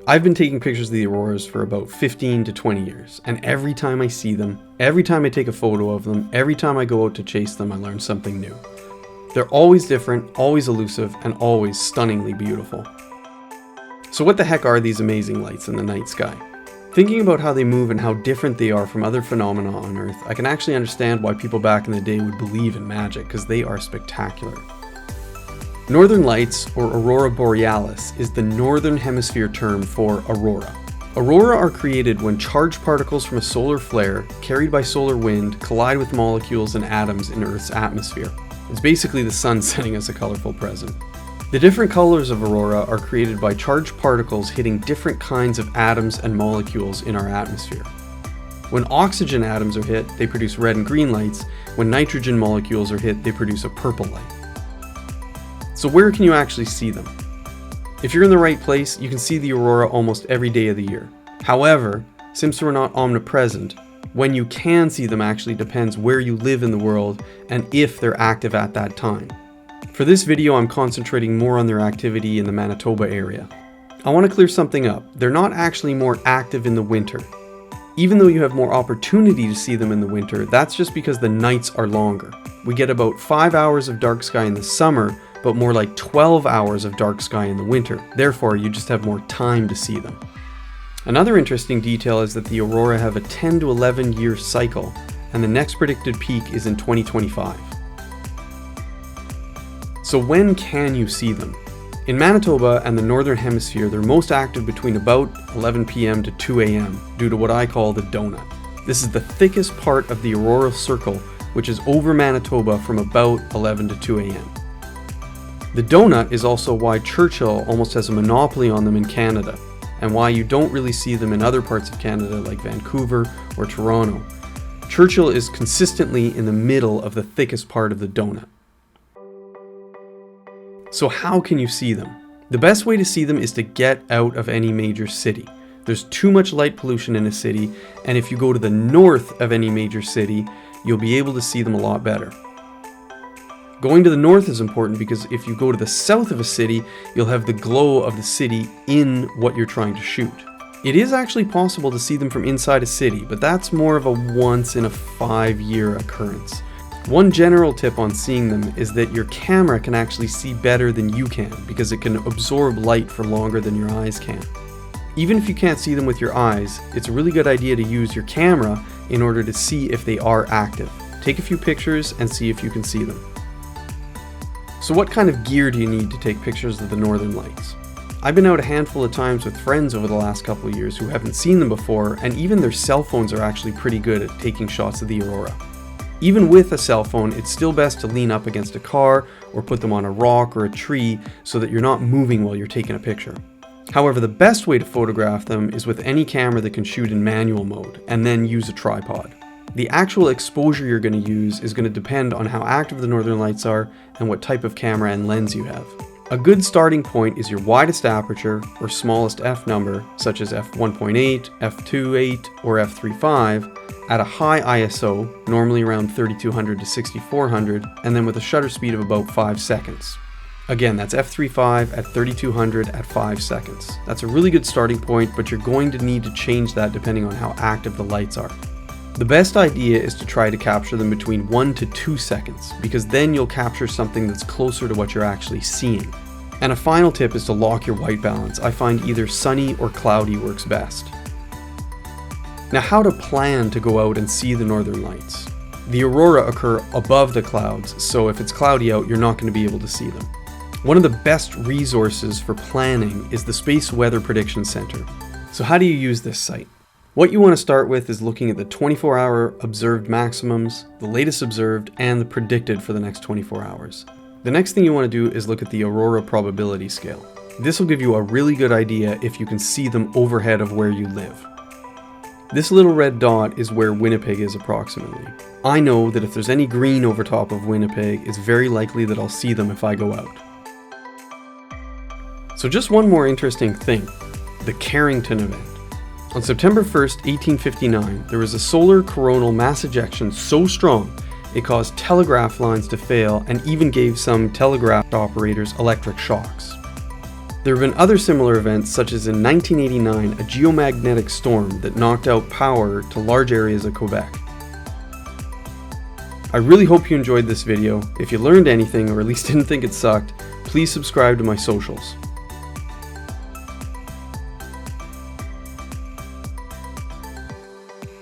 I've been taking pictures of the auroras for about 15 to 20 years, and every time I see them, every time I take a photo of them, every time I go out to chase them, I learn something new. They're always different, always elusive, and always stunningly beautiful. So what the heck are these amazing lights in the night sky? Thinking about how they move and how different they are from other phenomena on Earth, I can actually understand why people back in the day would believe in magic, because they are spectacular. Northern Lights, or Aurora Borealis, is the Northern Hemisphere term for aurora. Aurora are created when charged particles from a solar flare, carried by solar wind, collide with molecules and atoms in Earth's atmosphere. It's basically the sun sending us a colorful present. The different colors of aurora are created by charged particles hitting different kinds of atoms and molecules in our atmosphere. When oxygen atoms are hit, they produce red and green lights. When nitrogen molecules are hit, they produce a purple light. So where can you actually see them? If you're in the right place, you can see the aurora almost every day of the year. However, since they're not omnipresent, when you can see them actually depends where you live in the world and if they're active at that time. For this video, I'm concentrating more on their activity in the Manitoba area. I want to clear something up. They're not actually more active in the winter. Even though you have more opportunity to see them in the winter, that's just because the nights are longer. We get about 5 hours of dark sky in the summer, but more like 12 hours of dark sky in the winter. Therefore, you just have more time to see them. Another interesting detail is that the aurora have a 10 to 11 year cycle, and the next predicted peak is in 2025. So when can you see them? In Manitoba and the Northern Hemisphere, they're most active between about 11 p.m. to 2 a.m. due to what I call the donut. This is the thickest part of the auroral circle, which is over Manitoba from about 11 to 2 a.m. The donut is also why Churchill almost has a monopoly on them in Canada, and why you don't really see them in other parts of Canada like Vancouver or Toronto. Churchill is consistently in the middle of the thickest part of the donut. So how can you see them? The best way to see them is to get out of any major city. There's too much light pollution in a city, and if you go to the north of any major city, you'll be able to see them a lot better. Going to the north is important because if you go to the south of a city, you'll have the glow of the city in what you're trying to shoot. It is actually possible to see them from inside a city, but that's more of a once in a 5-year occurrence. One general tip on seeing them is that your camera can actually see better than you can because it can absorb light for longer than your eyes can. Even if you can't see them with your eyes, it's a really good idea to use your camera in order to see if they are active. Take a few pictures and see if you can see them. So what kind of gear do you need to take pictures of the Northern Lights? I've been out a handful of times with friends over the last couple of years who haven't seen them before, and even their cell phones are actually pretty good at taking shots of the aurora. Even with a cell phone, it's still best to lean up against a car or put them on a rock or a tree so that you're not moving while you're taking a picture. However, the best way to photograph them is with any camera that can shoot in manual mode, and then use a tripod. The actual exposure you're going to use is going to depend on how active the Northern Lights are and what type of camera and lens you have. A good starting point is your widest aperture or smallest f number, such as f1.8, f2.8, or f3.5, at a high ISO, normally around 3200 to 6400, and then with a shutter speed of about 5 seconds. Again, that's f3.5 at 3200 at 5 seconds. That's a really good starting point, but you're going to need to change that depending on how active the lights are. The best idea is to try to capture them between 1 to 2 seconds, because then you'll capture something that's closer to what you're actually seeing. And a final tip is to lock your white balance. I find either sunny or cloudy works best. Now, how to plan to go out and see the Northern Lights. The aurora occur above the clouds, so if it's cloudy out, you're not going to be able to see them. One of the best resources for planning is the Space Weather Prediction Center. So how do you use this site? What you want to start with is looking at the 24-hour observed maximums, the latest observed, and the predicted for the next 24 hours. The next thing you want to do is look at the aurora probability scale. This will give you a really good idea if you can see them overhead of where you live. This little red dot is where Winnipeg is approximately. I know that if there's any green over top of Winnipeg, it's very likely that I'll see them if I go out. So just one more interesting thing, the Carrington Event. On September 1st, 1859, there was a solar coronal mass ejection so strong it caused telegraph lines to fail and even gave some telegraph operators electric shocks. There have been other similar events, such as in 1989, a geomagnetic storm that knocked out power to large areas of Quebec. I really hope you enjoyed this video. If you learned anything, or at least didn't think it sucked, please subscribe to my socials.